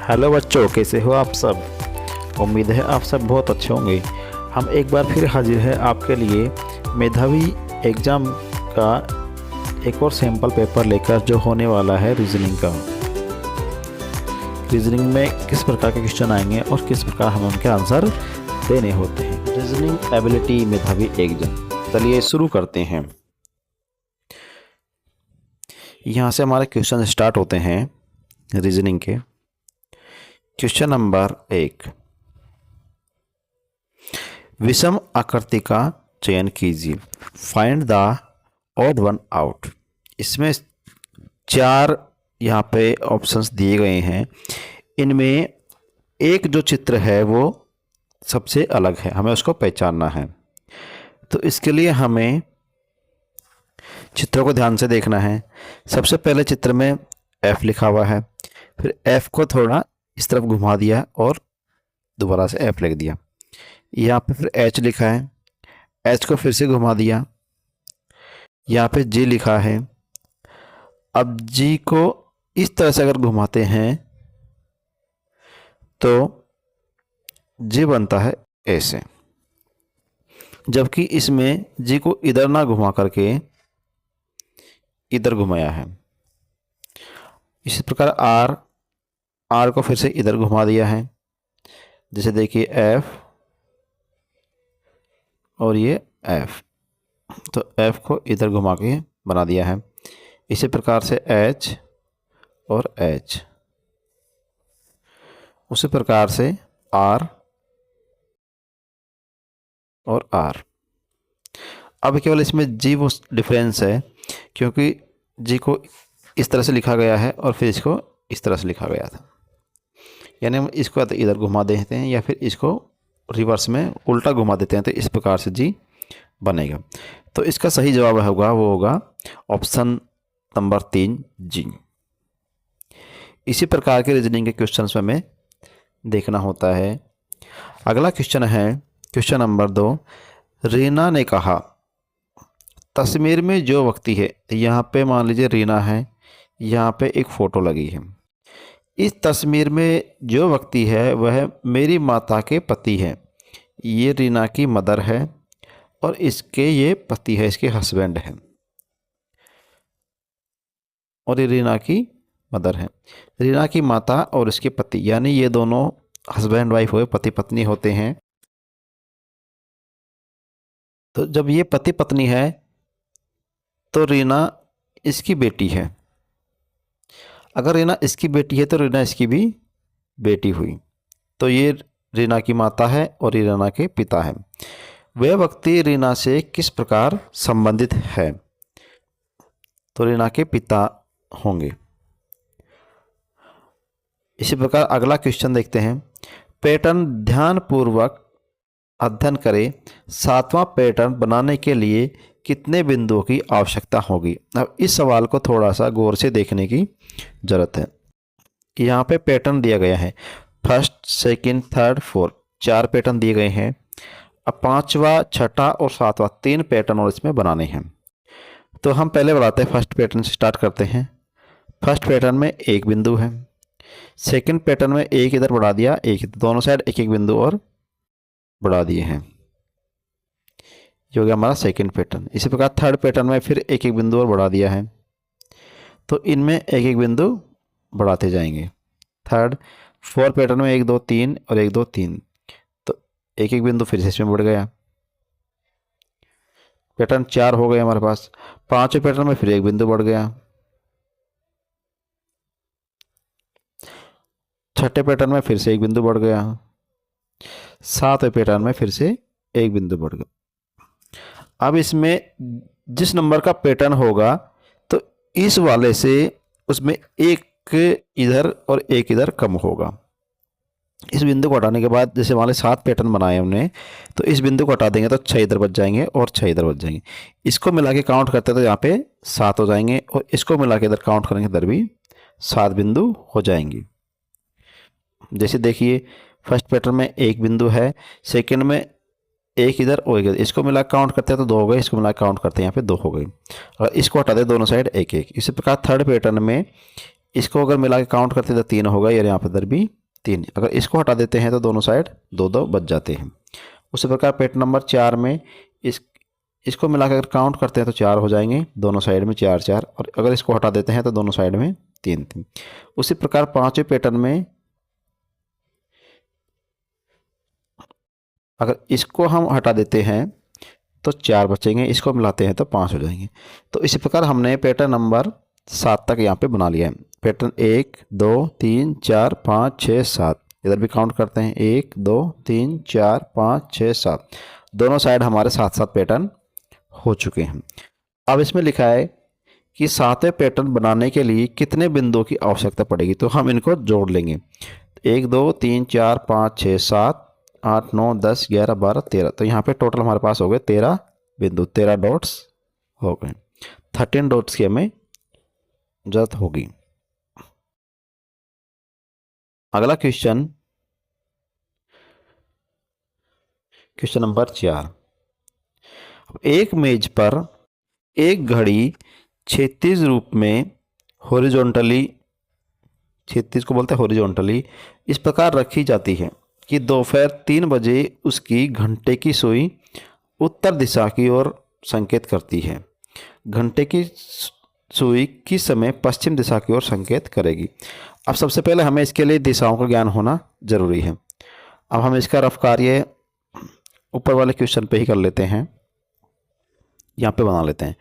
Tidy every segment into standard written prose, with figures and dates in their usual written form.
Hello बच्चों, कैसे हो आप सब। उम्मीद है आप सब बहुत अच्छे होंगे। हम एक बार फिर हाजिर है आपके लिए मेधावी एग्ज़ाम का एक और सैम्पल पेपर लेकर, जो होने वाला है रीजनिंग का। रीजनिंग में किस प्रकार के क्वेश्चन आएंगे और किस प्रकार हमें उनके आंसर देने होते हैं। रीजनिंग एबिलिटी मेधावी एग्ज़ाम। चलिए शुरू करते हैं। यहाँ से हमारे क्वेश्चन स्टार्ट होते हैं रीजनिंग के। क्वेश्चन नंबर 1, विषम आकृति का चयन कीजिए। Find the odd one out. इसमें 4 यहाँ पे ऑप्शंस दिए गए हैं। इनमें एक जो चित्र है वो सबसे अलग है, हमें उसको पहचानना है। तो इसके लिए हमें चित्रों को ध्यान से देखना है। सबसे पहले चित्र में F लिखा हुआ है, फिर F को थोड़ा इस तरफ घुमा दिया और दोबारा से F लिख दिया। यहाँ पे फिर H लिखा है, H को फिर से घुमा दिया। यहाँ पे G लिखा है। अब G को इस तरह से अगर घुमाते हैं तो G बनता है ऐसे, जबकि इसमें G को इधर ना घुमा करके इधर घुमाया है। इसी प्रकार R को फिर से इधर घुमा दिया है। जैसे देखिए F और ये F, तो F को इधर घुमा के बना दिया है। इसी प्रकार से H और H, उसी प्रकार से R और R। अब केवल इसमें G वो डिफरेंस है, क्योंकि G को इस तरह से लिखा गया है और फिर इसको इस तरह से लिखा गया था। यानी हम इसको इधर घुमा देते हैं या फिर इसको रिवर्स में उल्टा घुमा देते हैं, तो इस प्रकार से G बनेगा। तो इसका सही जवाब होगा, वो होगा ऑप्शन नंबर 3 G। इसी प्रकार के रीजनिंग के क्वेश्चंस में हमें देखना होता है। अगला क्वेश्चन है क्वेश्चन नंबर 2। रीना ने कहा, तस्वीर में जो व्यक्ति है, यहाँ पे मान लीजिए रीना है, यहाँ पे एक फ़ोटो लगी है। इस तस्वीर में जो व्यक्ति है वह मेरी माता के पति है। ये रीना की मदर है और इसके ये पति है, इसके हस्बैंड है, और ये रीना की मदर है। रीना की माता और इसके पति, यानी ये दोनों हस्बैंड वाइफ हुए, पति पत्नी होते हैं। तो जब ये पति पत्नी है तो रीना इसकी बेटी है। अगर रीना इसकी बेटी है तो रीना इसकी भी बेटी हुई। तो ये रीना की माता है और ये रीना के पिता है। वह व्यक्ति रीना से किस प्रकार संबंधित है? तो रीना के पिता होंगे। इसी प्रकार अगला क्वेश्चन देखते हैं। पैटर्न ध्यानपूर्वक अध्ययन करें। 7वां पैटर्न बनाने के लिए कितने बिंदुओं की आवश्यकता होगी? अब इस सवाल को थोड़ा सा गौर से देखने की ज़रूरत है। यहाँ पे पैटर्न दिया गया है, first, second, third, fourth, 4 pattern दिए गए हैं। अब 5वां, 6ठा और 7वां 3 पैटर्न और इसमें बनाने हैं। तो हम पहले बढ़ाते हैं, फर्स्ट पैटर्न से स्टार्ट करते हैं। फर्स्ट पैटर्न में 1 बिंदु है। सेकंड पैटर्न में 1 इधर बढ़ा दिया, 1 दोनों साइड 1-1 बिंदु और बढ़ा दिए हैं। ये हो गया हमारा सेकंड पैटर्न। इसी प्रकार थर्ड पैटर्न में फिर 1-1 बिंदु और बढ़ा दिया है। तो इनमें 1-1 बिंदु बढ़ाते जाएंगे। थर्ड, फोर्थ पैटर्न में 1 2 3 और 1 2 3, तो 1-1 बिंदु फिर से इसमें बढ़ गया। पैटर्न 4 हो गए हमारे पास। 5वें पैटर्न में फिर 1 बिंदु बढ़ गया। 6ठे पैटर्न में फिर से 1 बिंदु बढ़ गया। 7वें पैटर्न में फिर से 1 बिंदु बढ़ गया। अब इसमें जिस नंबर का पैटर्न होगा तो इस वाले से उसमें 1 इधर और 1 इधर कम होगा। इस बिंदु को हटाने के बाद, जैसे हमारे 7 पैटर्न बनाए हमने, तो इस बिंदु को हटा देंगे तो 6 इधर बच जाएंगे और 6 इधर बच जाएंगे। इसको मिला के काउंट करते तो यहाँ पे 7 हो जाएंगे, और इसको मिला के इधर काउंट करेंगे इधर भी 7 बिंदु हो जाएंगे। जैसे देखिए फर्स्ट पैटर्न में 1 बिंदु है, सेकेंड में 1 इधर और 1 इधर, इसको मिला काउंट करते हैं तो 2 हो गए, इसको मिला काउंट करते हैं यहाँ पे 2 हो गए, और इसको हटा दे दोनों साइड 1-1। इसी प्रकार थर्ड पैटर्न में इसको अगर मिला के काउंट करते तो 3 होगा, और यहाँ पर इधर भी 3। अगर इसको हटा देते हैं तो दोनों साइड 2-2 बच जाते हैं। उसी प्रकार पैटर्न नंबर 4 में इसको मिला कर काउंट करते हैं तो 4 हो जाएंगे, दोनों साइड में 4-4, और अगर इसको हटा देते हैं तो दोनों साइड में 3-3। उसी प्रकार 5वें पैटर्न में अगर इसको हम हटा देते हैं तो 4 बचेंगे, इसको मिलाते हैं तो 5 हो जाएंगे। तो इसी प्रकार हमने पैटर्न नंबर 7 तक यहाँ पे बना लिया है। पैटर्न 1 2 3 4 5 6 7, इधर भी काउंट करते हैं 1 2 3 4 5 6 7, दोनों साइड हमारे 7-7 पैटर्न हो चुके हैं। अब इसमें लिखा है कि 7वें पैटर्न बनाने के लिए कितने बिंदुओं की आवश्यकता पड़ेगी, तो हम इनको जोड़ लेंगे। 1 2 3 4 5 6 7 8 9 10 11 12 13, तो यहाँ पे टोटल हमारे पास हो गए 13 बिंदु, 13 डॉट्स हो गए। 13 डॉट्स की हमें जरूरत होगी। अगला क्वेश्चन नंबर 4। एक मेज पर एक घड़ी क्षैतिज रूप में हॉरिजॉन्टली, क्षैतिज को बोलते हैं हॉरिजॉन्टली, इस प्रकार रखी जाती है कि दोपहर 3 बजे उसकी घंटे की सुई उत्तर दिशा की ओर संकेत करती है। घंटे की सुई किस समय पश्चिम दिशा की ओर संकेत करेगी। अब सबसे पहले हमें इसके लिए दिशाओं का ज्ञान होना जरूरी है। अब हम इसका रफ कार्य ऊपर वाले क्वेश्चन पे ही कर लेते हैं, यहाँ पे बना लेते हैं।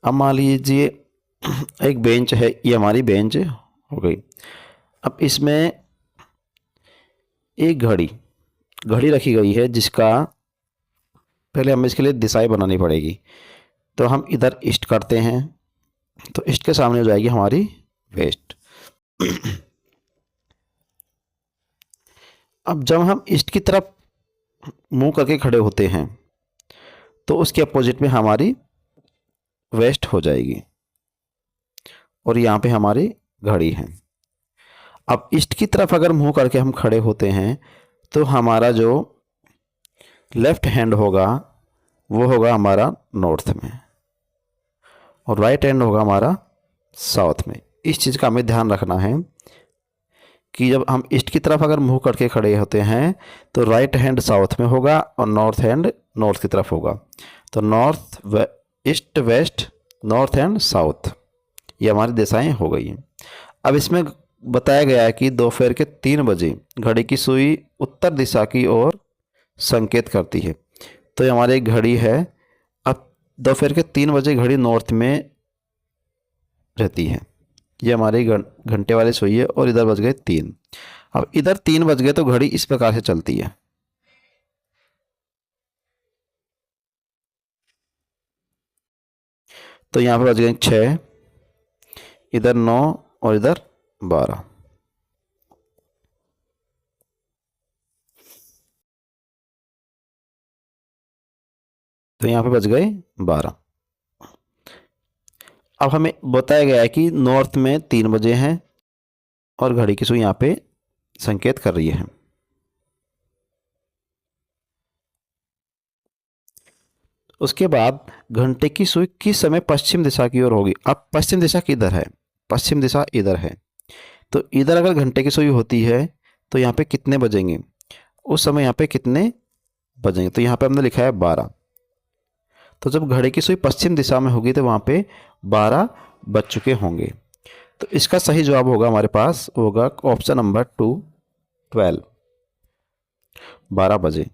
अब मान लीजिए एक बेंच है, ये हमारी बेंच हो गई। अब इसमें एक घड़ी रखी गई है, जिसका पहले हमें इसके लिए दिशाएं बनानी पड़ेगी। तो हम इधर ईस्ट करते हैं, तो ईस्ट के सामने हो जाएगी हमारी वेस्ट। अब जब हम ईस्ट की तरफ मुंह करके खड़े होते हैं तो उसके अपोजिट में हमारी वेस्ट हो जाएगी, और यहाँ पे हमारी घड़ी है। अब ईस्ट की तरफ अगर मुंह करके हम खड़े होते हैं तो हमारा जो लेफ्ट हैंड होगा वो होगा हमारा नॉर्थ में, और राइट हैंड होगा हमारा साउथ में। इस चीज़ का हमें ध्यान रखना है कि जब हम ईस्ट की तरफ अगर मुंह करके खड़े होते हैं तो राइट हैंड साउथ में होगा और नॉर्थ हैंड नॉर्थ की तरफ होगा। तो north east west north and south, ये हमारी दिशाएं हो गई हैं। अब इसमें बताया गया है कि दोपहर के 3 बजे घड़ी की सुई उत्तर दिशा की ओर संकेत करती है। तो ये हमारी एक घड़ी है। अब दोपहर के 3 बजे घड़ी नॉर्थ में रहती है, ये हमारी घंटे वाली सुई है, और इधर बज गए 3। अब इधर 3 बज गए तो घड़ी इस प्रकार से चलती है। तो यहाँ पे बज गए 6, इधर 9 और इधर 12। तो यहाँ पे बज गए 12। अब हमें बताया गया है कि नॉर्थ में 3 बजे हैं और घड़ी की सुई यहाँ पे संकेत कर रही है। उसके बाद घंटे की सुई किस समय पश्चिम दिशा की ओर होगी। अब पश्चिम दिशा किधर है, पश्चिम दिशा इधर है। तो इधर अगर घंटे की सुई होती है तो यहाँ पे कितने बजेंगे, उस समय यहाँ पे कितने बजेंगे। तो यहाँ पे हमने लिखा है 12। तो जब घड़ी की सुई पश्चिम दिशा में होगी तो वहाँ पे 12 बज चुके होंगे। तो इसका सही जवाब होगा हमारे पास होगा ऑप्शन नंबर 2 12, 12 बजे।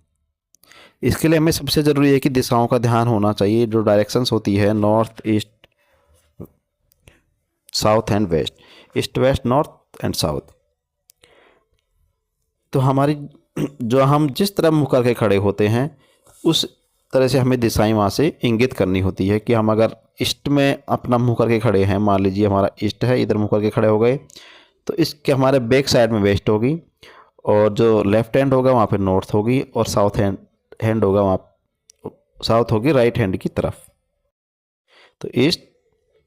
इसके लिए हमें सबसे ज़रूरी है कि दिशाओं का ध्यान होना चाहिए। जो डायरेक्शंस होती है north east south and west, east west north and south. तो हमारी जो हम जिस तरह मुँह करके खड़े होते हैं उस तरह से हमें दिशाएं वहाँ से इंगित करनी होती है। कि हम अगर ईस्ट में अपना मुँह करके खड़े हैं, मान लीजिए हमारा ईस्ट है, इधर मुँह करके खड़े हो गए, तो इसके हमारे बैक साइड में वेस्ट होगी, और जो लेफ्ट हैंड होगा वहाँ पे नॉर्थ होगी, और साउथ हैंड होगा वहाँ साउथ होगी राइट हैंड की तरफ। तो east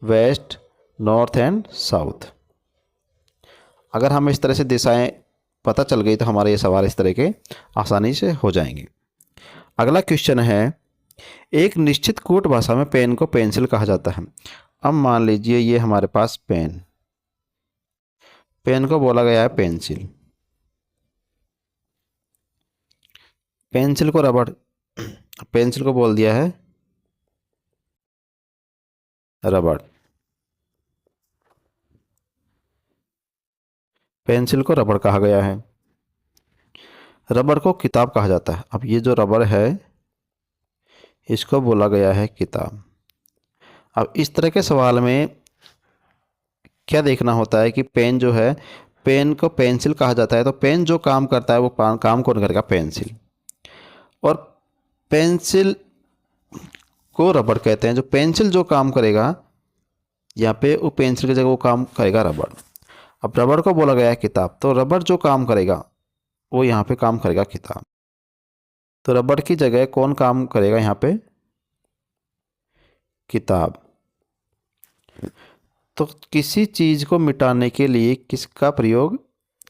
west north and south. अगर हम इस तरह से दिशाएं पता चल गई तो हमारे ये सवाल इस तरह के आसानी से हो जाएंगे। अगला क्वेश्चन है, एक निश्चित कोट भाषा में पेन को पेंसिल कहा जाता है। अब मान लीजिए ये हमारे पास पेन, पेन को बोला गया है पेंसिल, पेंसिल को रबड़, पेंसिल को बोल दिया है रबड़, पेंसिल को रबड़ कहा गया है। रबड़ को किताब कहा जाता है। अब ये जो रबड़ है इसको बोला गया है किताब। अब इस तरह के सवाल में क्या देखना होता है कि पेन जो है, पेन को पेंसिल कहा जाता है, तो पेन जो काम करता है वो काम कौन करेगा? पेंसिल। और पेंसिल को रबड़ कहते हैं। जो पेंसिल जो काम करेगा यहाँ पे, वो पेंसिल की जगह वो काम करेगा रबड़। अब रबड़ को बोला गया है किताब, तो रबड़ जो काम करेगा वो यहाँ पे काम करेगा किताब। तो रबड़ की जगह कौन काम करेगा यहाँ पे? किताब। तो किसी चीज़ को मिटाने के लिए किसका प्रयोग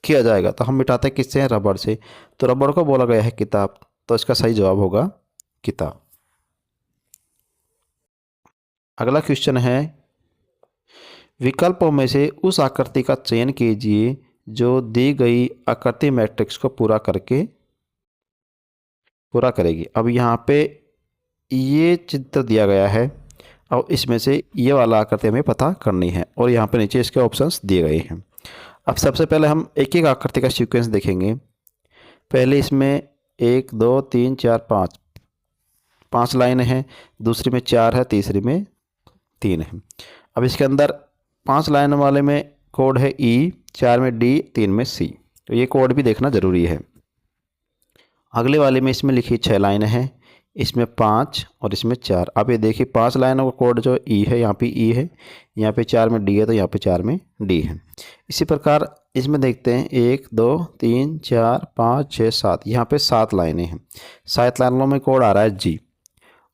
किया जाएगा? तो हम मिटाते किससे हैं? रबड़ से। तो रबड़ को बोला गया है किताब, तो इसका सही जवाब होगा किताब। अगला क्वेश्चन है, विकल्पों में से उस आकृति का चयन कीजिए जो दी गई आकृति मैट्रिक्स को पूरा करेगी। अब यहाँ पे ये चित्र दिया गया है और इसमें से ये वाला आकृति हमें पता करनी है, और यहाँ पे नीचे इसके ऑप्शंस दिए गए हैं। अब सबसे पहले हम एक एक आकृति का सीक्वेंस देखेंगे। पहले इसमें 1 2 3 4 5 लाइनें हैं, दूसरी में 4 है, तीसरी में 3 है। अब इसके अंदर 5 लाइन वाले में कोड है ई, 4 में डी, 3 में सी, तो ये कोड भी देखना ज़रूरी है। अगले वाले में इसमें लिखी 6 लाइनें हैं, इसमें 5 और इसमें 4। अब ये देखिए 5 लाइनों का कोड जो ई है, यहाँ पे ई है, यहाँ पे 4 में डी है, तो यहाँ पे 4 में डी है। इसी प्रकार इसमें देखते हैं 1 2 3 4 5 6 7, यहाँ पे 7 लाइनें हैं। 7 लाइनों में कोड आ रहा है जी,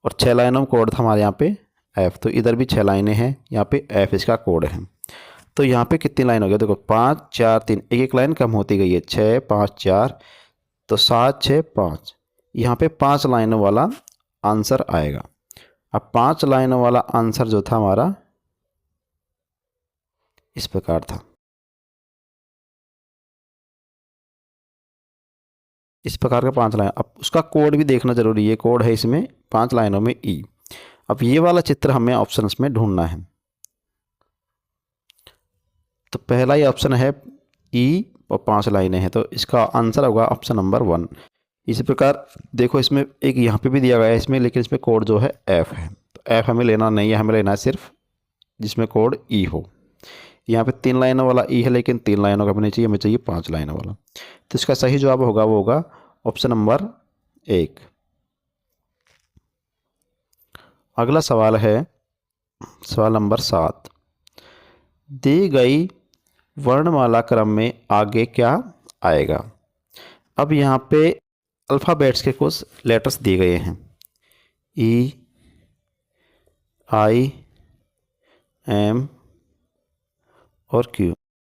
और 6 लाइनों में कोड था हमारे यहाँ पे एफ़, तो इधर भी 6 लाइनें हैं, यहाँ पे एफ़ इसका कोड है। तो यहाँ पे कितनी लाइन हो गई? देखो 5 4 3, एक एक लाइन कम होती गई है, 6 5 4, तो 7 6 5, यहाँ पे 5 लाइनों वाला आंसर आएगा। अब 5 लाइनों वाला आंसर जो था हमारा इस प्रकार था, इस प्रकार का 5 लाइन। अब उसका कोड भी देखना जरूरी है, कोड है इसमें 5 लाइनों में ई। अब ये वाला चित्र हमें ऑप्शंस में ढूंढना है। तो पहला ही ऑप्शन है ई और 5 लाइनें हैं, तो इसका आंसर होगा ऑप्शन नंबर 1। इसी प्रकार देखो इसमें एक यहाँ पे भी दिया गया है इसमें, लेकिन इसमें कोड जो है एफ़ है, तो एफ़ हमें लेना नहीं है, हमें लेना है सिर्फ जिसमें कोड ई हो। यहाँ पे 3 लाइनों वाला ई है, लेकिन 3 लाइनों का हमें चाहिए, हमें चाहिए 5 लाइनों वाला। तो इसका सही जवाब होगा वो होगा ऑप्शन नंबर 1। अगला सवाल है सवाल नंबर 7, दी गई वर्णमाला क्रम में आगे क्या आएगा? अब यहाँ पे अल्फ़ाबेट्स के कुछ लेटर्स दिए गए हैं, ई आई एम और क्यू।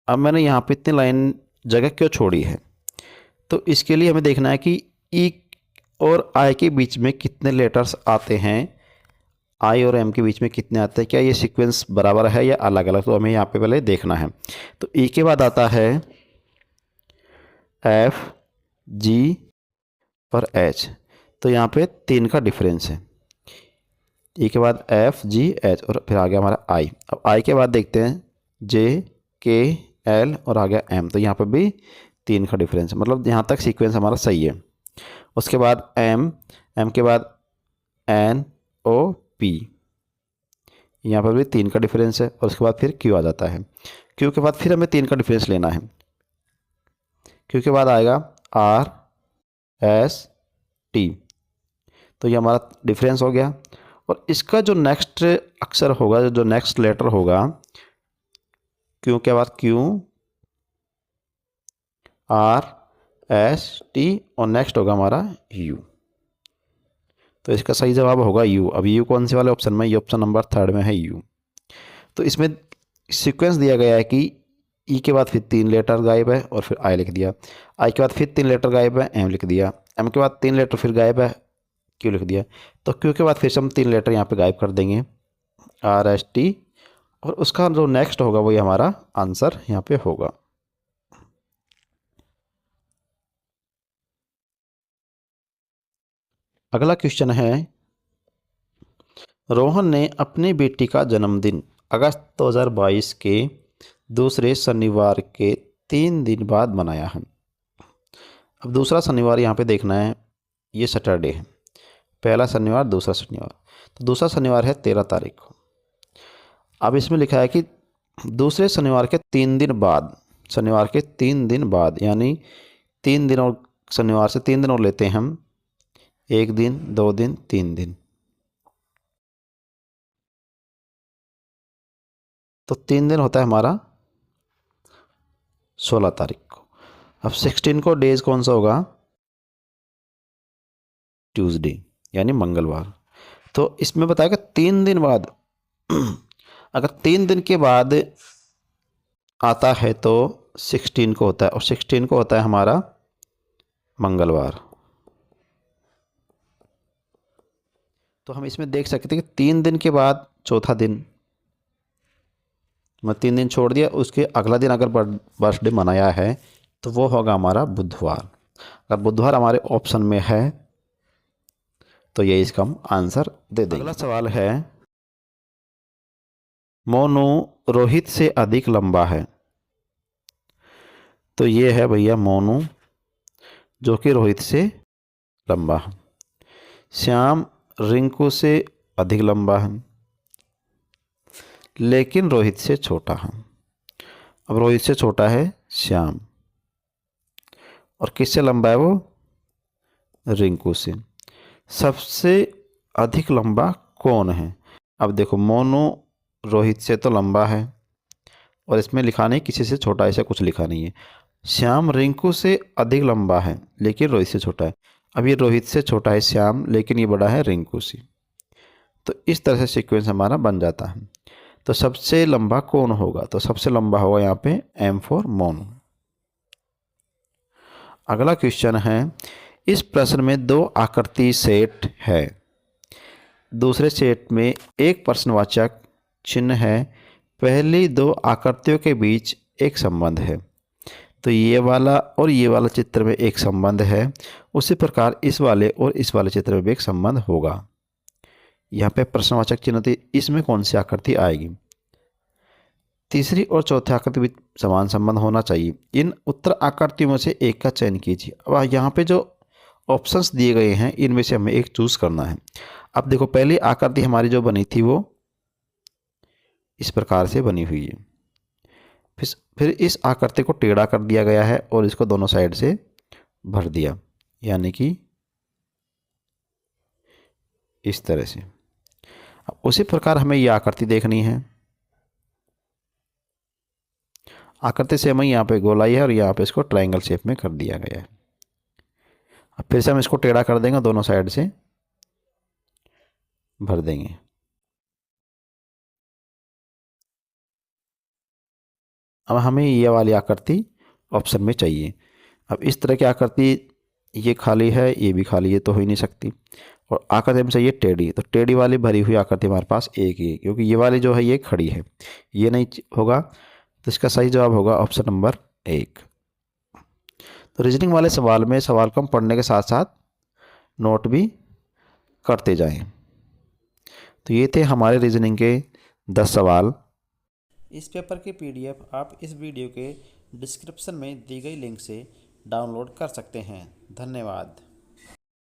अब मैंने यहाँ पे इतनी लाइन जगह क्यों छोड़ी है? तो इसके लिए हमें देखना है कि ई और आई के बीच में कितने लेटर्स आते हैं, आई और एम के बीच में कितने आते हैं, क्या ये सीक्वेंस बराबर है या अलग अलग, तो हमें यहाँ पे पहले देखना है। तो ई के बाद आता है एफ जी और एच, तो यहाँ पे 3 का डिफरेंस है। ई के बाद एफ जी एच और फिर आ गया हमारा आई। अब आई के बाद देखते हैं जे के एल और आ गया एम, तो यहाँ पे भी 3 का डिफरेंस है, मतलब यहाँ तक सीक्वेंस हमारा सही है। उसके बाद एम, एम के बाद एन ओ पी, यहाँ पर भी 3 का डिफरेंस है, और उसके बाद फिर क्यू आ जाता है। क्यू के बाद फिर हमें 3 का डिफरेंस लेना है। क्यू के बाद आएगा आर एस टी, तो ये हमारा डिफरेंस हो गया। और इसका जो नेक्स्ट अक्षर होगा, जो नेक्स्ट लेटर होगा, क्यू के बाद क्यू आर एस टी और नेक्स्ट होगा हमारा यू, तो इसका सही जवाब होगा यू। अब यू कौन से वाले ऑप्शन में? ये ऑप्शन नंबर 3 में है यू। तो इसमें सीक्वेंस दिया गया है कि ई के बाद फिर 3 लेटर गायब है और फिर आई लिख दिया, आई के बाद फिर 3 लेटर गायब है, एम लिख दिया, एम के बाद 3 लेटर फिर गायब है, क्यू लिख दिया। तो क्यू के बाद फिर से हम 3 लेटर यहाँ पे गायब कर देंगे, आर एस टी, और उसका जो नेक्स्ट होगा वही हमारा आंसर यहाँ पे होगा। अगला क्वेश्चन है, रोहन ने अपनी बेटी का जन्मदिन अगस्त 2022 के दूसरे शनिवार के 3 दिन बाद मनाया है। अब दूसरा शनिवार यहाँ पे देखना है, ये सैटरडे है, पहला शनिवार दूसरा शनिवार, तो दूसरा शनिवार है 13 तारीख को। अब इसमें लिखा है कि दूसरे शनिवार के 3 दिन बाद, शनिवार के 3 दिन बाद, यानी 3 दिन और शनिवार से 3 दिन और लेते हैं हम, 1 दिन 2 दिन 3 दिन, तो 3 दिन होता है हमारा 16 तारीख को। अब 16 को डेज कौन सा होगा, ट्यूसडे यानी मंगलवार। तो इसमें बताएगा 3 दिन बाद अगर 3 दिन के बाद आता है तो 16 को होता है, और 16 को होता है हमारा मंगलवार। तो हम इसमें देख सकते हैं कि 3 दिन के बाद चौथा दिन, मैं 3 दिन छोड़ दिया, उसके अगला दिन अगर बर्थडे मनाया है तो वो होगा हमारा बुधवार। अगर बुधवार हमारे ऑप्शन में है तो ये इसका हम आंसर दे देंगे। अगला सवाल है, मोनू रोहित से अधिक लंबा है। तो ये है भैया मोनू, जो कि रोहित से लंबा है। श्याम रिंकू से अधिक लंबा है, लेकिन रोहित से छोटा है। अब रोहित से छोटा है श्याम, और किससे लंबा है वो, रिंकू से। सबसे अधिक लंबा कौन है। अब देखो, मोनू रोहित से तो लंबा है, और इसमें लिखा नहीं किसी से छोटा, ऐसा कुछ लिखा नहीं है। श्याम रिंकू से अधिक लंबा है लेकिन रोहित से छोटा है। अब ये रोहित से छोटा है श्याम, लेकिन ये बड़ा है रिंकू से। तो इस तरह से सीक्वेंस हमारा बन जाता है। तो सबसे लंबा कौन होगा, तो सबसे लंबा होगा यहाँ पे M फॉर मोनू। अगला क्वेश्चन है, इस प्रश्न में 2 आकृति सेट है। दूसरे सेट में एक प्रश्नवाचक चिन्ह है। पहली 2 आकृतियों के बीच एक संबंध है। तो ये वाला और ये वाला चित्र में एक संबंध है, उसी प्रकार इस वाले और इस वाले चित्र में भी एक संबंध होगा। यहाँ पे प्रश्नवाचक चिन्ह थी, इसमें कौन सी आकृति आएगी। तीसरी और चौथी आकृति भी समान संबंध होना चाहिए। इन उत्तर आकृतियों में से एक का चयन कीजिए। अब यहाँ पे जो ऑप्शंस दिए गए हैं, इनमें से हमें एक चूज करना है। अब देखो, पहली आकृति हमारी जो बनी थी वो इस प्रकार से बनी हुई है। फिर इस आकृति को टेढ़ा कर दिया गया है और इसको दोनों साइड से भर दिया, यानी कि इस तरह से। अब उसी प्रकार हमें यह आकृति देखनी है। आकृति से हमें यहाँ पे गोलाई है और यहाँ पे इसको ट्रायंगल शेप में कर दिया गया है। अब फिर से हम इसको टेढ़ा कर देंगे, दोनों साइड से भर देंगे। अब हमें ये वाली आकृति ऑप्शन में चाहिए। अब इस तरह की आकृति, ये खाली है, ये भी खाली है, तो हो ही नहीं सकती। और आकृति में चाहिए टेढ़ी, तो टेढ़ी वाली भरी हुई आकृति हमारे पास एक ही है, क्योंकि ये वाली जो है ये खड़ी है, ये नहीं होगा। तो इसका सही जवाब होगा ऑप्शन नंबर 1। तो रीजनिंग वाले सवाल में सवाल को हम पढ़ने के साथ साथ नोट भी करते जाएं। तो ये थे हमारे रीजनिंग के 10 सवाल। इस पेपर की PDF आप इस वीडियो के डिस्क्रिप्शन में दी गई लिंक से डाउनलोड कर सकते हैं। धन्यवाद।